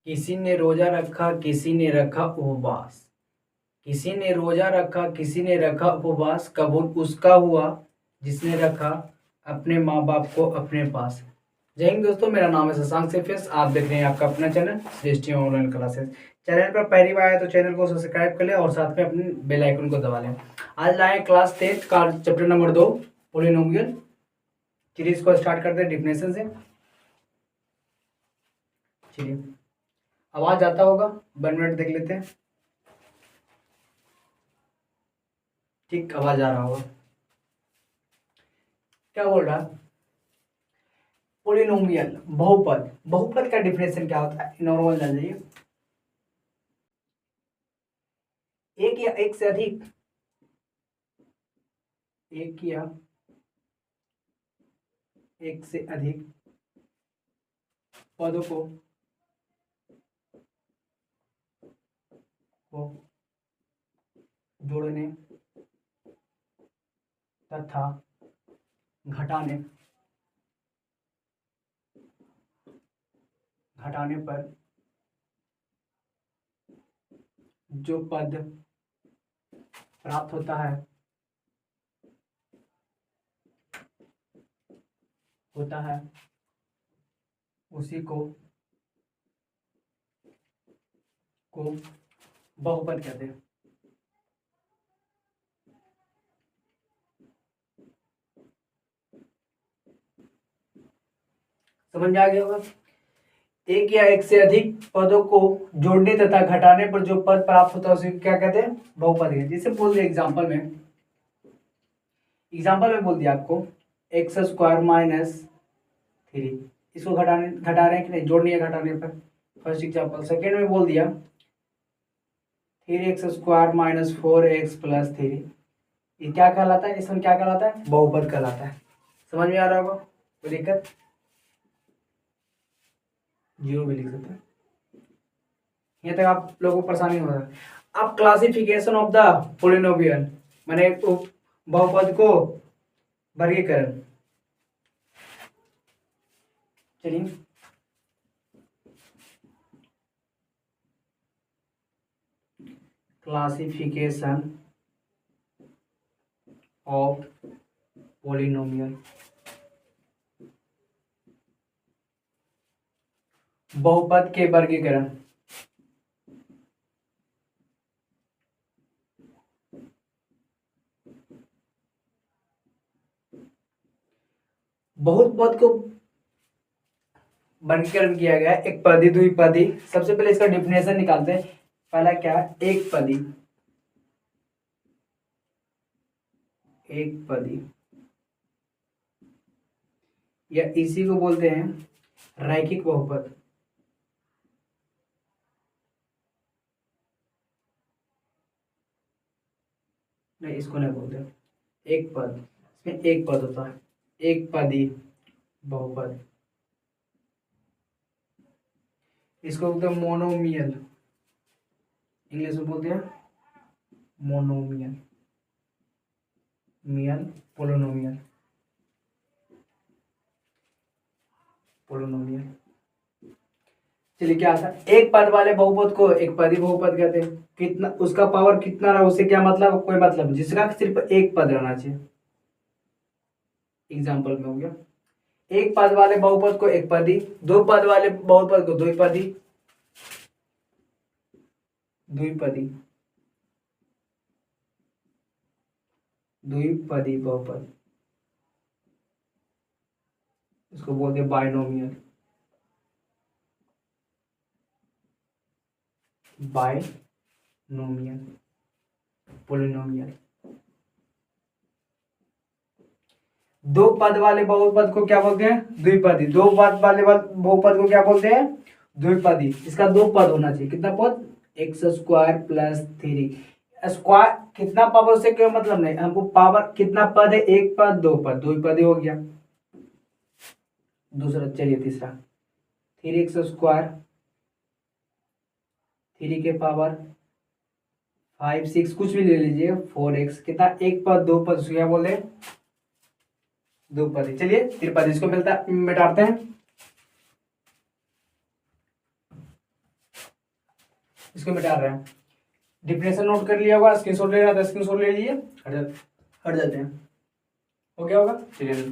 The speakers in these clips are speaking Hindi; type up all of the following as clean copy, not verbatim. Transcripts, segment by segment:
किसी ने रोजा रखा, किसी ने रखा उपवास। किसी ने रोजा रखा, किसी ने रखा उपवास, कबूल उसका हुआ जिसने रखा अपने माँ बाप को अपने पास। जय हिंद दोस्तों, मेरा नाम है शशांक सेफियस। आप देख रहे हैं आपका अपना चैनल श्रेष्ठी ऑनलाइन क्लासेस। चैनल पर पहली बार आए तो चैनल को सब्सक्राइब कर लें और साथ में अपने बेल आइकन को दबा लें। आज लाए क्लास 10 का चैप्टर नंबर 2 पोलिनोमियल। चलिए इसको स्टार्ट करते हैं डिफिनेशन से। चलिए, आवाज आता होगा, 1 मिनट देख लेते हैं। ठीक, आवाज आ रहा होगा। क्या बोल रहा है? पोलिनोमियल बहुपद। बहुपद का डिफिनेशन क्या होता है? नॉर्मल जान जाइए। एक या एक से अधिक, एक या एक से अधिक पदों को जोड़ने तथा घटाने पर जो पद प्राप्त होता है उसी को बहुपद कहते हैं। समझ में आ गया होगा? एक या एक से अधिक पदों को जोड़ने तथा घटाने पर जो पद प्राप्त होता है उसे क्या कहते हैं? बहुपद है। जैसे बोल दिया एग्जाम्पल में बोल दिया आपको एक्स स्क्वायर माइनस 3। इसको घटा रहे हैं कि नहीं? जोड़नी है घटाने पर। First example. सेकेंड में बोल दिया 3x square minus 4x plus 3। ये क्या कहलाता है? इसमें क्या कहलाता है? बहुपद कहलाता है। समझ में आ रहा होगा? कोई दिक्कत? 0 भी लिख सकते हैं। यहाँ तक आप लोगों को परेशानी हो रहा है। अब क्लासिफिकेशन ऑफ द पोलिनोमियल, मैंने बहुपद को वर्गीकरण। चलिए, क्लासिफिकेशन ऑफ पोलिनोमियल, बहुपद के वर्गीकरण। बहुपद को वर्गीकरण किया गया एक पदी, द्विपदी। सबसे पहले इसका डिफिनेशन निकालते हैं। पहला क्या है? एक पदी या इसी को बोलते हैं रैखिक बहुपद। नहीं, इसको नहीं बोलते। एक पद, इसमें एक पद होता है, एक पदी बहुपद। इसको बोलते हैं मोनोमियल। इंग्लिश में बोलते हैं मोनोमियल, पोलिनोमियल। चलिए, क्या आता है? एक पद वाले बहुपद को एक पदी बहुपद कहते हैं। कितना उसका पावर कितना रहा उससे क्या मतलब? कोई मतलब, जिसका सिर्फ एक पद रहना चाहिए। एग्जाम्पल में हो गया एक पद वाले बहुपद को एक पदी, दो पद वाले बहुपद को द्विपदी बहुपद। इसको बोलते हैं बाइनोमियल, पोलिनोमियल। दो पद वाले बहुपद को क्या बोलते हैं? द्विपदी। दो पद वाले बहुपद को क्या बोलते हैं? द्विपदी। इसका दो पद होना चाहिए। कितना पद? X square plus 3। स्क्वायर कितना पावर से क्यों मतलब नहीं, हमको पावर कितना पद है? एक पद, दो पद, द्विपदी हो गया। दूसरा, चलिए तीसरा 3x स्क्वायर, 3 के पावर 5 6 कुछ भी ले लीजिए, 4x। कितना? एक पद, दो पद, क्या बोले? दो पद। चलिए त्रिपदी, इसको मिटाते हैं। इसको मिटा रहे हैं। डिफिनेशन नोट कर लिया होगा, स्क्रीनशॉट ले रहा था, स्क्रीनशॉट ले लीजिए, हट जाते हैं। हो गया होगा, चलिए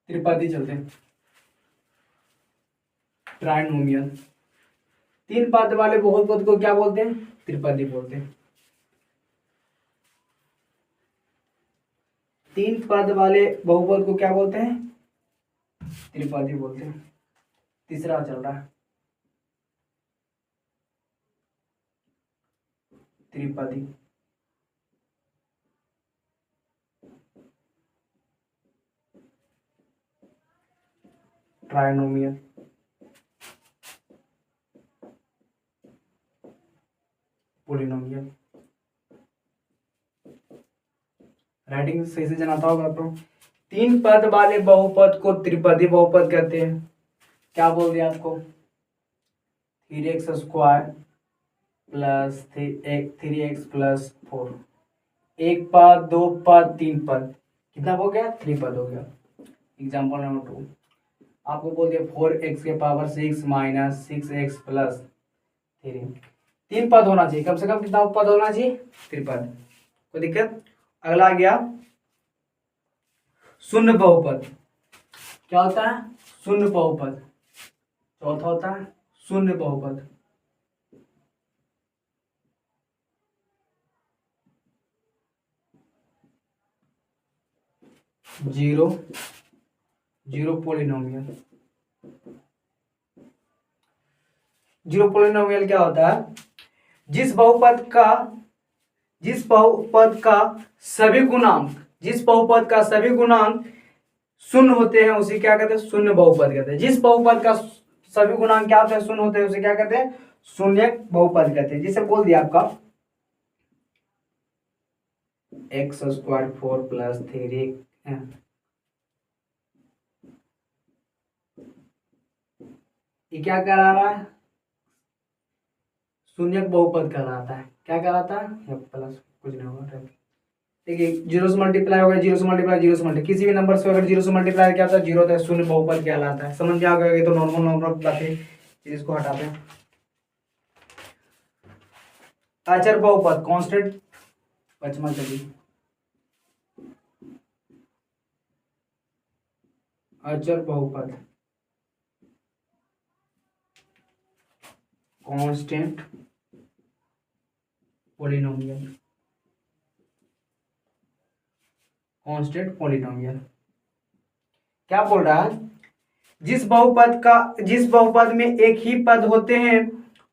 त्रिपदी चलते हैं। ट्राइनोमियल, 3 पद वाले बहुपद को क्या बोलते हैं? त्रिपदी बोलते हैं। 3 पद वाले बहुपद को क्या बोलते हैं? त्रिपदी बोलते हैं। तीसरा चल रहा है त्रिपदी। Trinomial, polynomial. राइटिंग सही से जनाता होगा आपको। 3 पद वाले बहुपद को त्रिपदी बहुपद कहते हैं। क्या बोल दिया आपको? 3x² plus 3x plus 4। 1 पद, 2 पद, 3 पद, कितना हो गया? 3 पद हो गया। एग्जाम्पल नंबर 2, आपको बोल दिया 4x⁻6 माइनस 6x प्लस 3। 3 पद होना चाहिए, कम से कम कितना पद होना चाहिए? त्रिपद। कोई दिक्कत? अगला आ गया शून्य बहुपद। क्या होता है? शून्य बहुपद। चौथा होता है शून्य बहुपद। Zero polynomial. जीरो पोलिनोमियल क्या होता है? जिस बहुपद का सभी गुणांक शून्य होते हैं उसे क्या कहते हैं? शून्य बहुपद कहते हैं। जिस बहुपद का सभी गुणांक क्या होते हैं? शून्य होते हैं, उसे क्या कहते हैं? शून्य बहुपद कहते हैं। जिसे बोल दिया आपका x² 4 प्लस 3 ये क्या करा रहा है? शून्य बहुपद कहलाता है। क्या कहलाता है? प्लस कुछ नहीं होगा। देखिए 0 से मल्टीप्लाई होगा, 0 से मल्टीप्लाई, 0 से मल्टीप्लाई, किसी भी नंबर से अगर 0 से मल्टीप्लाई क्या होता है? 0 होता है, शून्य बहुपद कहलाता है। समझ में आ गया? तो नॉर्मल बात है, इसको हटाते हैं। अचर बहुपद, कांस्टेंट, पचमा चलिए, अचर बहुपद, कांस्टेंट पोलिनोमियल। कांस्टेंट पोलिनोमियल क्या बोल रहा है? जिस बहुपद में एक ही पद होते हैं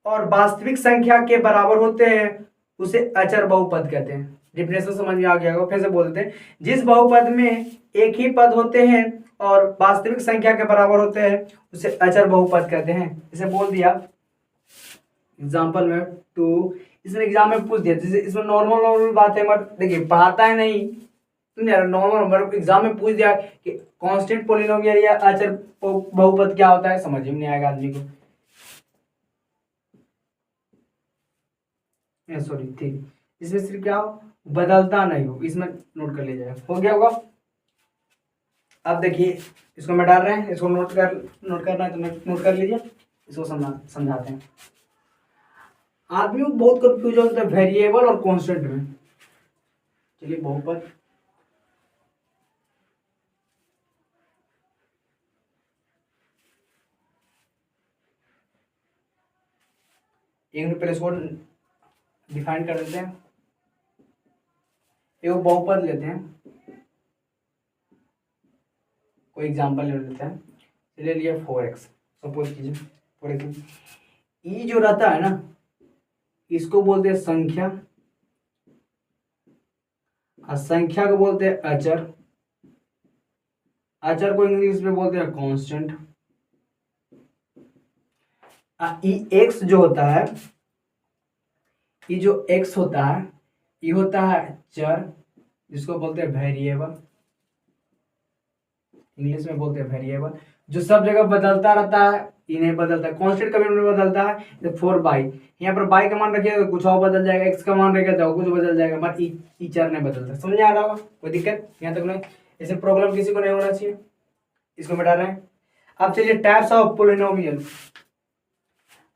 और वास्तविक संख्या के बराबर होते हैं उसे अचर बहुपद कहते हैं। डिफिनेशन समझ में आ गया होगा, फिर से बोल देते हैं। जिस बहुपद में एक ही पद होते हैं और वास्तविक संख्या के बराबर होते हैं उसे अचर बहुपद कहते हैं। इसे बोल दिया एग्जाम्पल में 2। इसमें एग्जाम में पूछ दिया, जैसे इसमें नॉर्मल बात है, मत देखिए पढ़ाता है नहीं, नॉर्मल एग्जाम में पूछ दिया कि कांस्टेंट पोलिनोमियल या अचर बहुपद क्या होता है, समझ में नहीं आएगा आदमी को। सॉरी, ठीक, इसमें सिर्फ क्या हो? बदलता नहीं हो, इसमें नोट कर लीजिएगा। हो गया होगा। अब देखिए इसको मैं डाल रहे हैं, इसको नोट करना है तो नोट कर लीजिए। इसको समझाते हैं। आदमी को बहुत कंफ्यूज होता है वेरिएबल और कांस्टेंट में। चलिए बहुपद, एक मिनट पहले इसको डिफाइन कर देते हैं। एक बहुपद लेते हैं, कोई एग्जांपल ले लेते हैं। चलिए लिए 4x, सपोज कीजिए 4x। ई जो रहता है ना, इसको बोलते हैं संख्या, और संख्या को बोलते हैं अचर। अचर को इंग्लिश में बोलते हैं कांस्टेंट। ई एक्स जो होता है, ये जो x होता है ये होता है चर, जिसको बोलते हैं वेरिएबल, इंग्लिश में बोलते हैं वेरिएबल, जो सब जगह बदलता रहता है। ये नहीं बदलता, कांस्टेंट कभी नहीं बदलता है। तो 4y, यहाँ पर y का मान रखिएगा कुछ और बदल जाएगा, x का मान रखेगा तो कुछ बदल जाएगा, बट ई चर नहीं बदलता। समझ आ रहा होगा? कोई दिक्कत यहाँ तक नहीं? ऐसे प्रॉब्लम किसी को नहीं होना चाहिए। इसको मिटा रहे हैं। अब चलिए टाइप्स ऑफ पोलिनोमियल।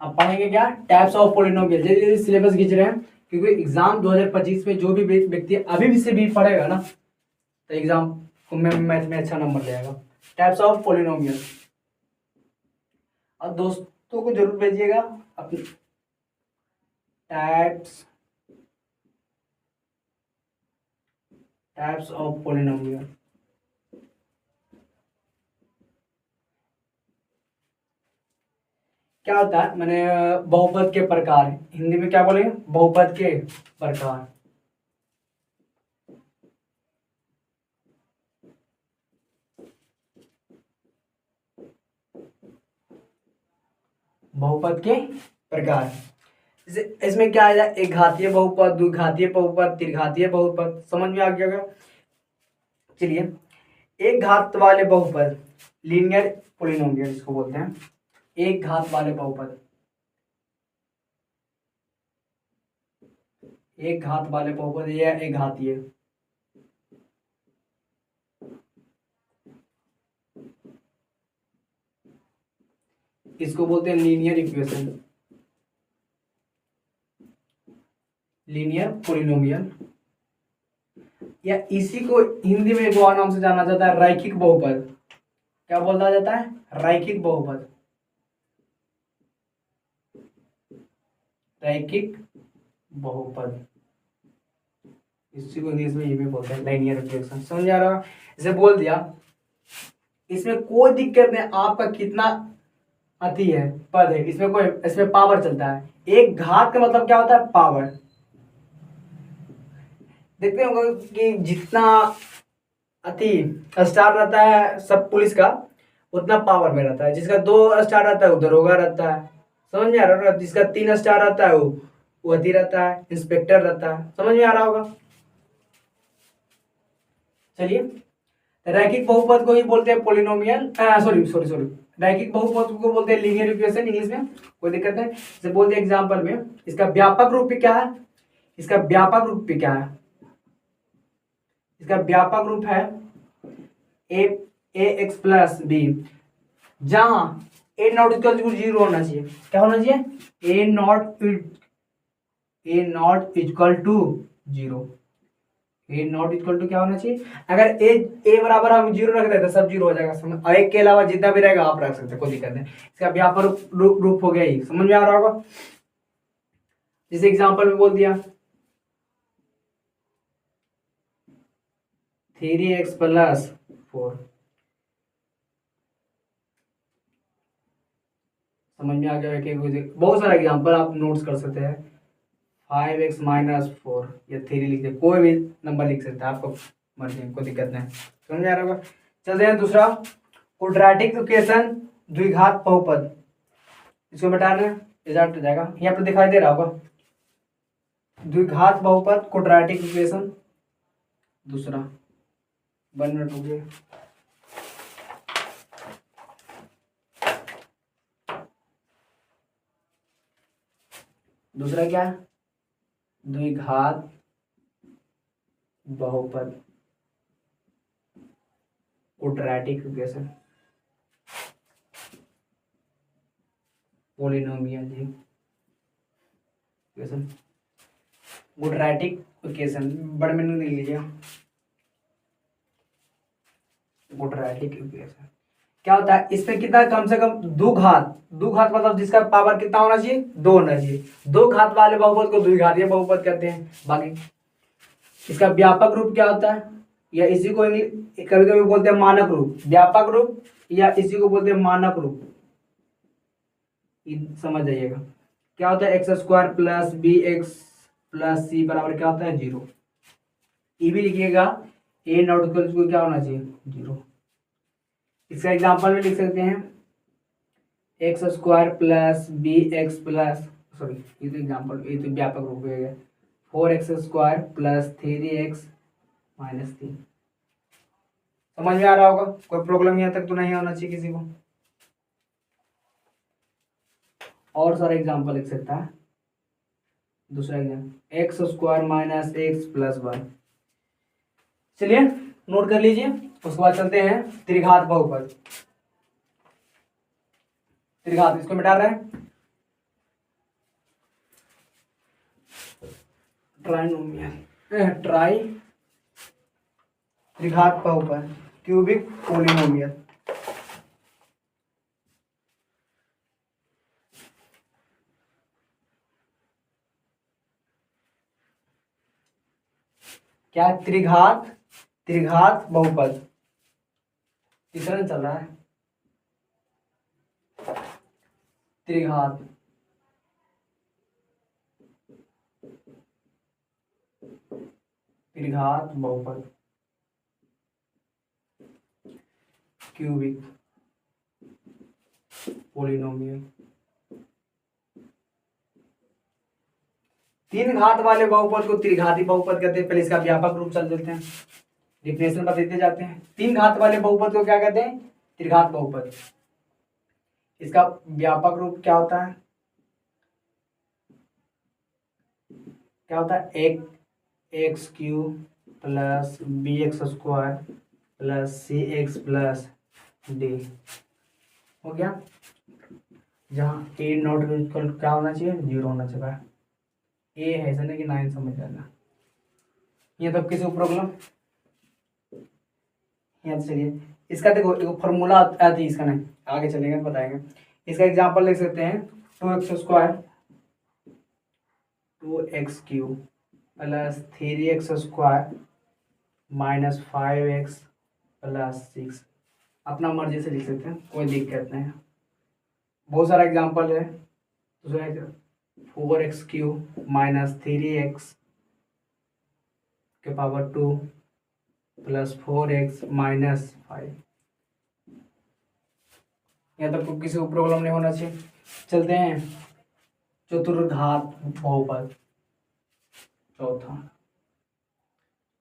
अब पढ़ेंगे क्या, टाइप्स ऑफ पोलिनोमियल। जैसे सिलेबस खींच रहे हैं क्योंकि एग्जाम 2025 में जो भी व्यक्ति अभी भी से भी पढ़ेगा ना तो एग्जाम में मैथ में अच्छा नंबर ले आएगा। टाइप्स ऑफ पोलिनोमियल, और दोस्तों को जरूर भेजिएगा अपने टाइप्स ऑफ पोलिनोमियल। क्या होता है, मैंने बहुपद के प्रकार, हिंदी में क्या बोलेंगे, बहुपद के प्रकार। बहुपद के प्रकार, इसमें क्या है, एक घातीय बहुपद, द्विघातीय बहुपद, त्रिघातीय बहुपद, समझ में आ गया होगा। चलिए, एक घात वाले बहुपद, लीनियर पोलिनोमियल इसको बोलते हैं, एक घात वाले बहुपद, एक घात वाले बहुपद या एक घातीय, इसको बोलते हैं लीनियर इक्वेशन, लीनियर पोलिनोमियल, या इसी को हिंदी में एक और नाम से जाना जाता है, रैखिक बहुपद। क्या बोला जाता है, रैखिक बहुपद, रैखिक बहुपद, इसी को इंग्लिश में ये भी बोलते हैं लीनियर इक्वेशन। समझ आ रहा है, जैसे बोल दिया, इसमें कोई दिक्कत नहीं, आपका कितना अति है, पद है, इसमें कोई, इसमें पावर चलता है। एक घात का मतलब क्या होता है, पावर। देखते होंगे कि जितना अति स्टार रहता है सब पुलिस का, उतना पावर में रहता है। जिसका 2 स्टार रहता है वो दरोगा रहता है, समझ में आ रहा है। जिसका 3 स्टार रहता है वो अति रहता है, इंस्पेक्टर रहता है, समझ में आ रहा होगा। चलिए, रैखिक बहुपद को ही बोलते हैं पोलिनोमियल, सॉरी रैखिक बहुपद को बोलते हैं लीनियर इक्वेशन इंग्लिश में, कोई दिक्कत नहीं। जैसे बोलते हैं एग्जांपल में, इसका व्यापक रूप भी क्या है, इसका व्यापक रूप भी क्या है, इसका व्यापक रूप है ए एक्स प्लस बी, जहां ए नॉट इक्वल टू 0 होना चाहिए। क्या होना चाहिए, a not equal to 0, a not equal to क्या होना चाहिए, अगर ए बराबर हम 0 रख देते सब 0 हो जाएगा। समझ, एक के अलावा जितना भी रहेगा आप रख सकते हैं, कोई दिक्कत नहीं। इसका व्यापक रूप हो गया, ही समझ में आ रहा होगा। जैसे एग्जांपल में बोल दिया 3x + 4, समझ में आ गया। बहुत सारा एग्जांपल आप नोट्स कर सकते हैं, 5x - 4 या 3 लिख दे, कोई भी नंबर लिख सकते हैं, आपको मर्जी, कोई दिक्कत नहीं। समझ में आ रहा होगा। चलते हैं दूसरा, क्वाड्रेटिक इक्वेशन, द्विघात बहुपद। इसको मिटाना रिजल्ट हो जाएगा, यहाँ पर दिखाई दे रहा होगा, द्विघात बहुपद क्वाड्रेटिक इक्वेशन। दूसरा 1 मिनट रुकिए, दूसरा क्या है, द्विघात बहुपद quadratic equation, polynomial equation, quadratic equation, बड़े में नहीं लीजिए, क्वाड्रेटिक इक्वेशन क्या होता है, इसमें कितना, कम से कम दो घात मतलब जिसका पावर कितना होना चाहिए, 2 होना चाहिए। 2 घात वाले बहुपद को द्विघातीय बहुपद कहते हैं। बाकी इसका व्यापक रूप क्या होता है, या इसी को कभी कभी बोलते हैं मानक रूप, व्यापक रूप या इसी को बोलते हैं मानक रूप, समझ जाइएगा। क्या होता है, x² + bx + c बराबर क्या होता है, 0। ये भी लिखिएगा, ए नॉट इक्वल टू क्या होना चाहिए, 0। इसका एग्जांपल में लिख सकते हैं x² + bx + सॉरी, ये तो एग्जांपल, ये तो व्यापक रूप हो गया, 4x² + 3x - 3। समझ में आ रहा होगा, कोई प्रॉब्लम यहाँ तक तो नहीं होना चाहिए किसी को। और सारा एग्जांपल लिख सकता है। दूसरा एग्जांपल x² - x + 1। चलिए नोट कर लीजिए, उसके बाद चलते हैं त्रिघात बहुपद। त्रिघात, इसको मिटा रहे हैं, ट्राइनोमियल ट्राई त्रिघात बहुपद क्यूबिक पोलिनोमियल। क्या? त्रिघात त्रिघात बहुपद। तीसरा चल रहा है त्रिघात त्रिघात बहुपद क्यूबिक पोलिनोमियल। तीन घात वाले बहुपद को त्रिघाती बहुपद कहते हैं। पहले इसका व्यापक रूप चल देते हैं, डिफिनेशन बताते जाते हैं। तीन घात वाले बहुपद को क्या कहते हैं? त्रिघात बहुपद। इसका व्यापक रूप क्या होता है? क्या होता है? एक x cube plus b x square plus c x plus d. हो गया। जहाँ ए नॉट इक्वल क्या होना चाहिए? 0 होना चाहिए। ए है ऐसा नहीं कि 9 समझ जाना। ये तब किसी प्रॉब्लम यहाँ चलिए इसका देखो एक फॉर्मूला आती है इसका, नहीं आगे चलेंगे तो बताएंगे। इसका एग्जांपल लिख सकते हैं 2x square 2x cube plus 3x square minus 5x plus 6। अपना मर्जी से लिख सकते हैं, कोई दिक्कत नहीं है। बहुत सारा एग्जांपल है। तो 4x क्यूब माइनस 3x के पावर 2 प्लस 4x माइनस 5। यहाँ तक तो किसी को प्रॉब्लम नहीं होना चाहिए। चलते हैं चतुर्घात बहुपद। चौथा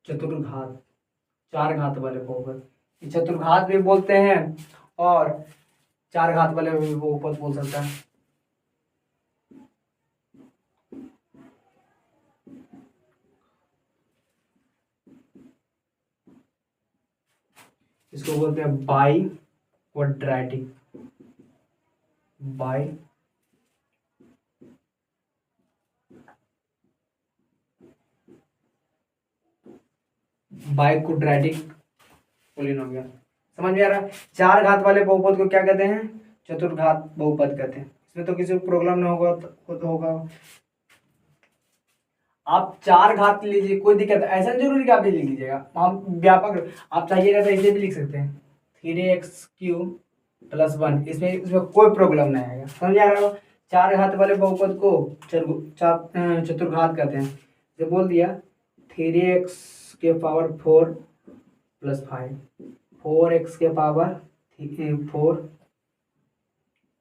चतुर्घात चार घात वाले बहुपद। चतुर्घात भी बोलते हैं और चार घात वाले भी बहुपद बोल सकता है। इसको बोलते हैं by quadratic. By by quadratic polynomial. समझ में आ रहा है? चार घात वाले बहुपद को क्या कहते हैं? चतुर्घात बहुपद कहते हैं। इसमें तो किसी को प्रॉब्लम नहीं होगा तो होगा। आप चार घात लीजिए, कोई दिक्कत है, ऐसा जरूरी कि आप भी लिख लीजिएगा। हम व्यापक आप चाहिएगा तो ऐसे भी लिख सकते हैं 3x क्यूब प्लस 1। इसमें कोई प्रॉब्लम नहीं आएगा। समझ आ रहा हो? चार घात वाले बहुपद को चतुर्घात कहते हैं। जो बोल दिया 3x के पावर 4 प्लस 5 4x के पावर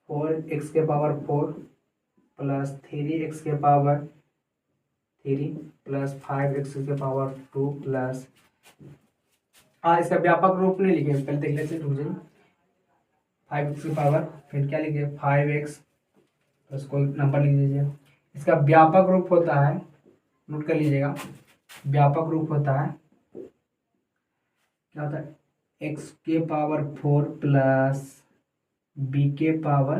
4x के पावर 4 प्लस 3x के पावर 3 प्लस 5x के पावर 2 प्लस। इसका व्यापक रूप नहीं लिखे, पहले देख लेते हैं। 5x की पावर फिर क्या लिखे? 5x प्लस कोई नंबर लिख दीजिए। इसका व्यापक रूप होता है, नोट कर लीजिएगा, व्यापक रूप होता है क्या होता है? x के पावर 4 प्लस b के पावर,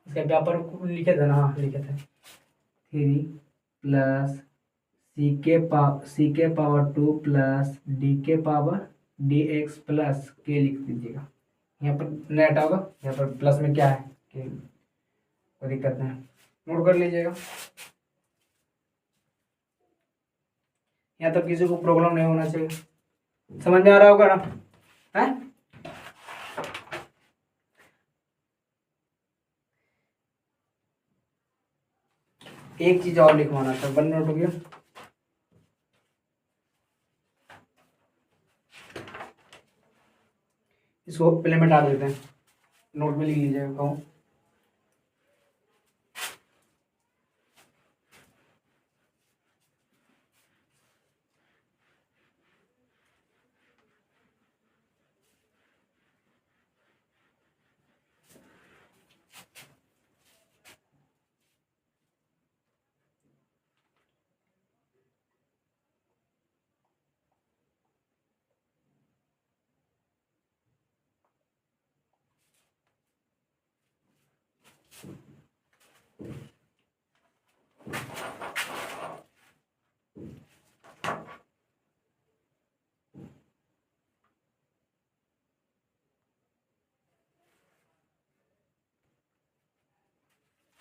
इसका व्यापक रूप लिखे थे ना? हाँ लिखे थे 3 प्लस सी के पावर 2 प्लस डी के पावर dx प्लस के लिख दीजिएगा। यहाँ पर नेट होगा, यहाँ पर प्लस में क्या है कि कोई दिक्कत नहीं, नोट कर लीजिएगा। यहाँ तक किसी को प्रॉब्लम नहीं होना चाहिए। समझ में आ रहा होगा ना? है एक चीज और लिखवाना था, 1 नोट हो गया। इसको पहले मिटा देते हैं, नोट में लिख लीजिएगा कहूँ।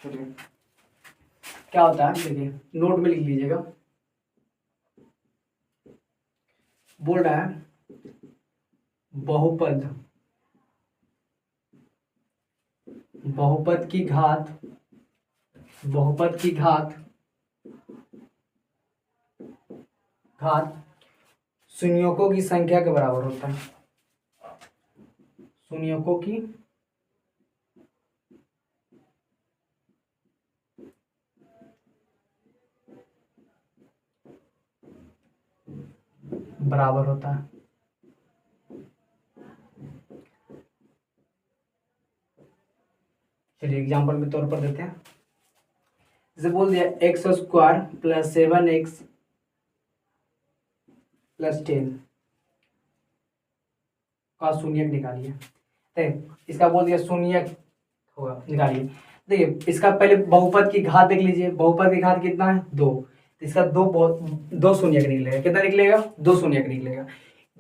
चलिए क्या होता है देखिए, नोट में लिख लीजिएगा। बोल रहा है बहुपद, बहुपद की घात, बहुपद की घात शून्यकों की संख्या के बराबर होता है। शून्यकों की बराबर होता है। चलिए एग्जाम्पल के तौर पर देते हैं। जैसे बोल दिया x square plus 7x plus 10 का शून्यक निकालिए। इसका बोल दिया शून्यक होगा, निकालिए। देखिए इसका पहले बहुपद की घात देख लीजिए। बहुपद की घात कितना है? 2। इसका दो शून्यक निकलेगा। कितना निकलेगा? 2 शून्यक निकलेगा।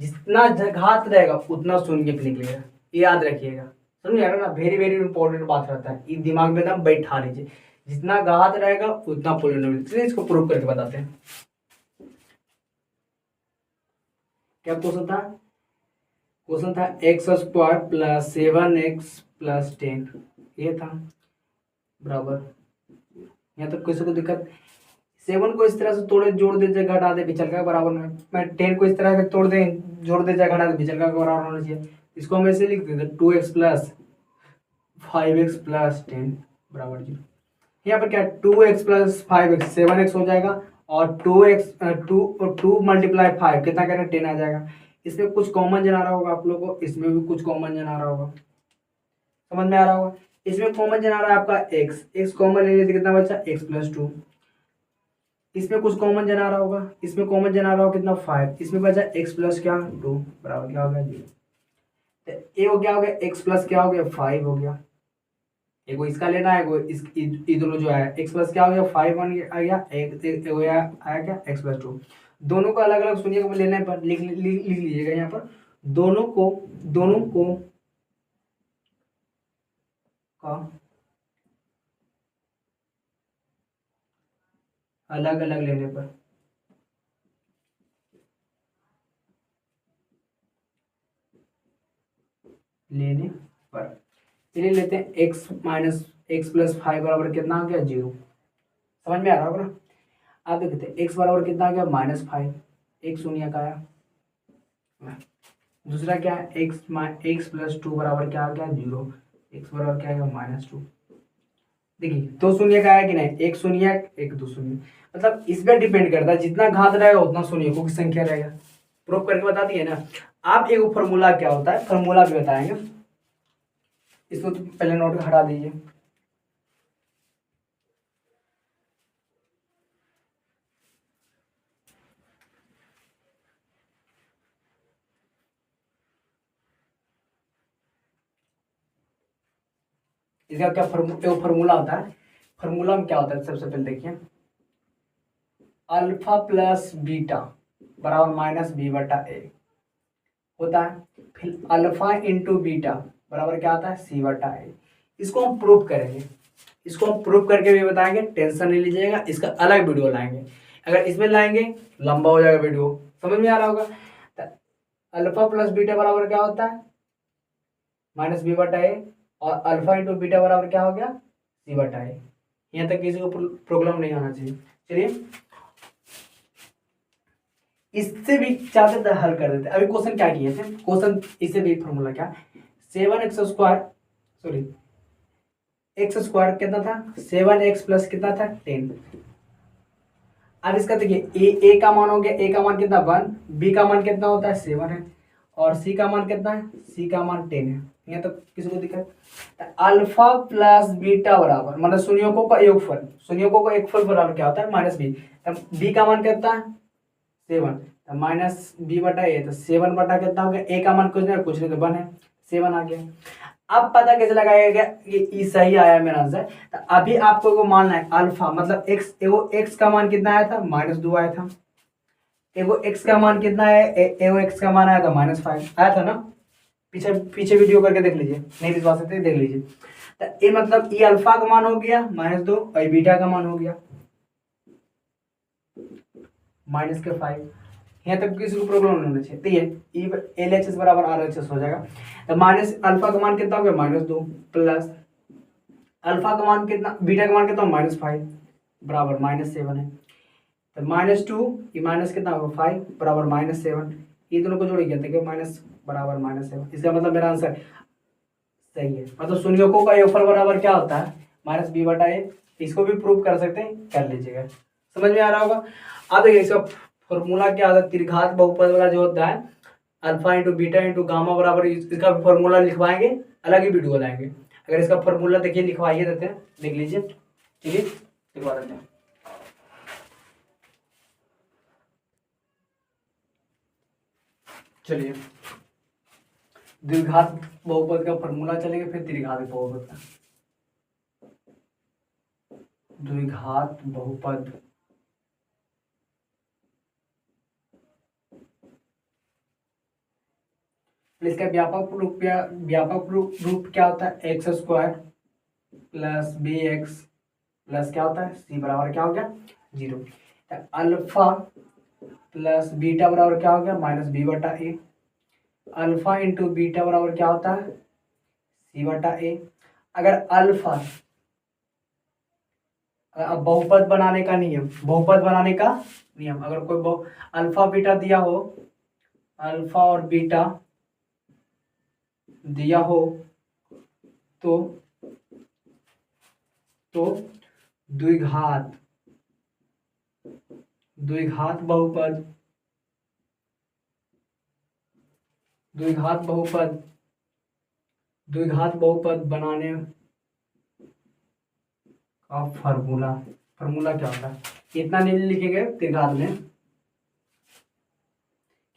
जितना घात रहेगा उतना शून्यक निकलेगा, ये याद रखिएगा। समझ आ रहा ना? वेरी वेरी इंपॉर्टेंट बात रहता है, ये दिमाग में एकदम बैठा लीजिए। जितना घात रहेगा उतना पोलिनोमियल। चलिए इसको प्रूव करके बताते हैं। क्या क्वेश्चन था? क्वेश्चन था x square plus 7x plus 10, ये था बराबर। यहाँ तक किसी को दिक्कत? 7 को इस तरह से तोड़े जोड़ दे जाए घटा दे विचल का बराबर में, मैं 10 को इस तरह से तोड़ दे जोड़ दे जाए घटा दे विचल का बराबर होना चाहिए। इसको हम ऐसे लिख देते 2x प्लस 5x प्लस 10 बराबर 0। यहाँ पर क्या 2x प्लस 5x 7x हो जाएगा और 2 मल्टीप्लाई 5 कितना करें 10 आ जाएगा। इसमें कुछ कॉमन जन आ रहा होगा आप लोगों को, इसमें भी कुछ कॉमन जन आ रहा होगा, समझ में आ रहा होगा। इसमें कॉमन जन आ रहा है आपका x कॉमन ले लेते कितना बचा x प्लस 2। इसमें कुछ कॉमन जन आ रहा होगा, इसमें कॉमन जन आ रहा होगा कितना 5। इसमें बचा x प्लस क्या 2 बराबर क्या हो गया 0। तो ये हो क्या हो गया x प्लस क्या हो गया 5 हो गया। एगो इसका लेना है, एगो इस दोनों जो आया x प्लस क्या हो गया 5 बन गया, आ गया आया क्या x प्लस 2। दोनों को अलग अलग शून्य को लेने पर लिख लीजिएगा। यहाँ पर दोनों को का अलग अलग लेने पर चलिए लेते हैं x माइनस x प्लस 5 बराबर कितना आ गया 0। समझ में आ रहा होगा ना? आप देखते हैं x बराबर कितना आ गया -5, एक शून्य का आया। दूसरा क्या है x प्लस 2 बराबर क्या आ गया 0, x बराबर क्या आ गया -2। देखिए 2 शून्य का आया कि नहीं, एक शून्य एक 2 शून्य, मतलब इस पर डिपेंड करता है। जितना घात रहेगा उतना शून्यकों की संख्या रहेगा। प्रूफ करके बता दिए ना आप। एक फॉर्मूला क्या होता है, फॉर्मूला भी बताएंगे। इसको तो पहले नोट हटा दीजिए। इसका क्या फॉर्मूला होता है? फॉर्मूला में क्या होता है सबसे पहले देखिए, अल्फा प्लस बीटा बराबर माइनस बी बटा ए होता है। फिर अल्फा इंटू बीटा बराबर क्या होता है सी बटा ए। इसको हम प्रूफ करेंगे, इसको हम प्रूफ करके भी बताएंगे। टेंशन नहीं लीजिएगा, इसका अलग वीडियो लाएंगे। अगर इसमें लाएंगे लंबा हो जाएगा वीडियो। समझ में आ रहा होगा? तो अल्फा प्लस बीटा बराबर क्या होता है माइनस बी बटा ए, और अल्फा इंटू बीटा बराबर क्या हो गया सी बटा ए। यहाँ तक किसी को प्रॉब्लम नहीं आना चाहिए। चलिए इससे भी चाहते थे हल कर देते। अभी क्वेश्चन क्या किए थे, क्वेश्चन इससे भी फॉर्मूला क्या 7x square sorry x square कितना था 7x प्लस कितना था 10। अब इसका देखिए ए का मान हो गया, ए का मान कितना 1, बी का मान कितना होता है 7 है, और सी का मान कितना है, सी का मान 10 है। यहाँ तो किसी को दिक्कत? अल्फा प्लस बीटा बराबर मतलब शून्यकों का योगफल, शून्यकों का योगफल बराबर क्या होता है -b। बी का मान कितना है 7, तो माइनस बी बटा ए, तो 7 बटा कितना हो गया, ए का मान कुछ नहीं तो 1 है, 7 आ गया। अब पता कैसे लगाएगा ये सही आया मेरा आंसर। तो अभी आपको को मानना है अल्फा मतलब एक्स, एगो एक्स का मान कितना आया था -2 आया था, एगो एक्स का मान कितना है, एगो एक्स का मान आया था -5 आया था ना। पीछे वीडियो करके देख लीजिए, नहीं विश्वास है देख लीजिए। तो ये मतलब ये अल्फा का मान हो गया -2 और ये बीटा का मान हो गया -5। यहाँ तक किसी को प्रॉब्लम नहीं होना चाहिए। तो ये LHS बराबर RHS हो जाएगा। तो माइनस अल्फा का मान कितना हो गया -2 प्लस अल्फा का मान कितना, बीटा का मान कितना -5 बराबर -7 है। तो -2 ये माइनस कितना होगा 5 बराबर -7, ये दोनों को जोड़िए देखिए माइनस बराबर -7। इसका मतलब मेरा आंसर सही है। मतलब शून्यकों का योगफल बराबर क्या होता है -b/a। इसको भी प्रूव कर सकते हैं, कर लीजिएगा, समझ में आ रहा होगा। अब देखिए इसका फॉर्मूला क्या होता है, त्रिघात बहुपद वाला जो होता है alpha into beta into gamma बराबर, इसका फॉर्मूला लिखवाएंगे, अलग ही वीडियो लाएंगे। अगर इसका फॉर्मूला देखिए लिखवाइए देते हैं, देख लीजिए, ठीक है लिखवा देते हैं। चलिए द्विघात बहुपद का फॉर्मूला चलेंगे, फिर त्रिघात बहुपद का। द्विघात बहुपद इसका व्यापक रूप क्या होता है x² प्लस bx प्लस क्या होता है c बराबर क्या हो गया 0। तो अल्फा प्लस बीटा बराबर क्या हो गया -b/a। अल्फा इंटू बीटा बराबर क्या होता है c/a। अगर अल्फा, अब बहुपद बनाने का नियम, अगर कोई अल्फा बीटा दिया हो, अल्फा और बीटा दिया हो तो द्विघात बहुपद बनाने का फॉर्मूला क्या होता है, इतना नहीं लिखेंगे। त्रिघात में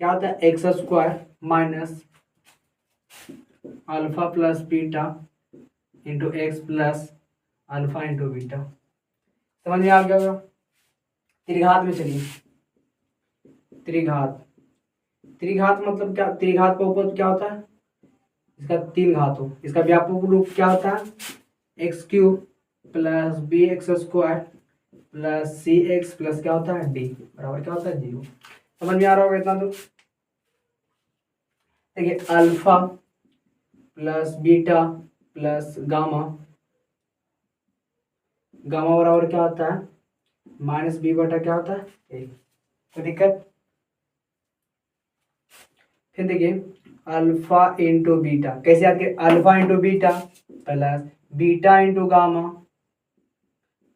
क्या होता है x² minus alpha plus beta into x plus alpha into beta. समझ में आ गया होगा। त्रिघात में चलिए, त्रिघात मतलब क्या, त्रिघात बहुपद क्या होता है, इसका 3 घात हो, इसका व्यापक रूप क्या होता है x³ plus bx² plus cx plus क्या होता है d बराबर क्या होता है 0। समझ में आ रहा होगा इतना। तो देखिए alpha plus beta plus gamma बराबर क्या होता है -b/, क्या होता है तो दिक्कत। फिर देखिए अल्फा इंटू बीटा कैसे याद करें, alpha into beta plus beta into gamma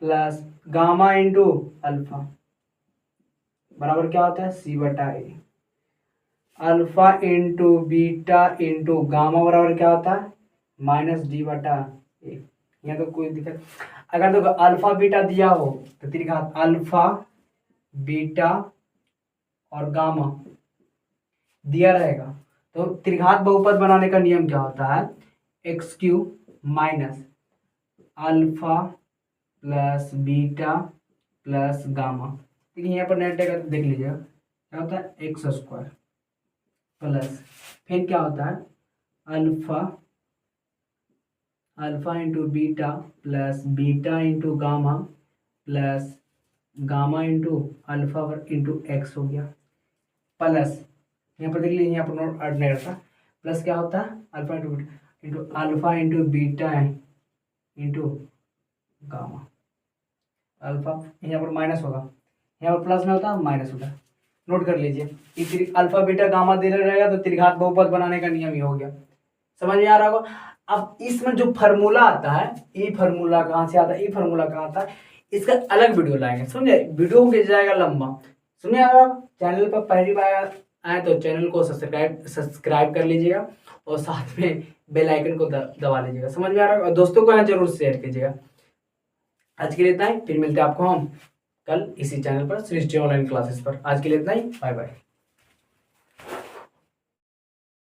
plus gamma into alpha बराबर क्या होता है c/a। Alpha into beta into gamma बराबर क्या होता है -d/a। यहाँ तो कोई दिक्कत, अगर तो अल्फा बीटा दिया हो तो त्रिघात अल्फा बीटा और गामा दिया रहेगा, तो त्रिघात बहुपद बनाने का नियम क्या होता है x³ minus alpha plus beta plus gamma. देखिए यहाँ पर नेट देख लीजिएगा क्या होता है x² प्लस फिर क्या होता है alpha into beta plus beta into gamma plus gamma into alpha into x हो गया प्लस यहाँ पर देख लीजिए, यहाँ पर नोट ऐड नहीं रहता, प्लस क्या होता है alpha into beta into gamma. Alpha यहाँ पर माइनस होगा, यहाँ पर प्लस में होता है माइनस होता है, नोट कर लीजिए। अल्फा बीटा गामा दे रहेगा तो त्रिघात बहुपद बनाने का नियम ही हो गया। समझ में आ रहा होगा। अब इसमें जो फार्मूला आता है, ये फार्मूला कहाँ से आता है, ये फार्मूला कहाँ आता है, इसका अलग वीडियो लाएंगे, समझे। वीडियो हो जाएगा लंबा, सुनिए। अगर चैनल पर पहली बार आए तो चैनल को सब्सक्राइब कर लीजिएगा और साथ में बेल आइकन को दबा लीजिएगा। समझ में आ रहा है। और दोस्तों को यहाँ जरूर शेयर कीजिएगा। आज के लिए इतना ही, फिर मिलते हैं आपको हम कल इसी चैनल पर सृष्टि ऑनलाइन क्लासेस पर। आज के लिए इतना ही, बाय बाय।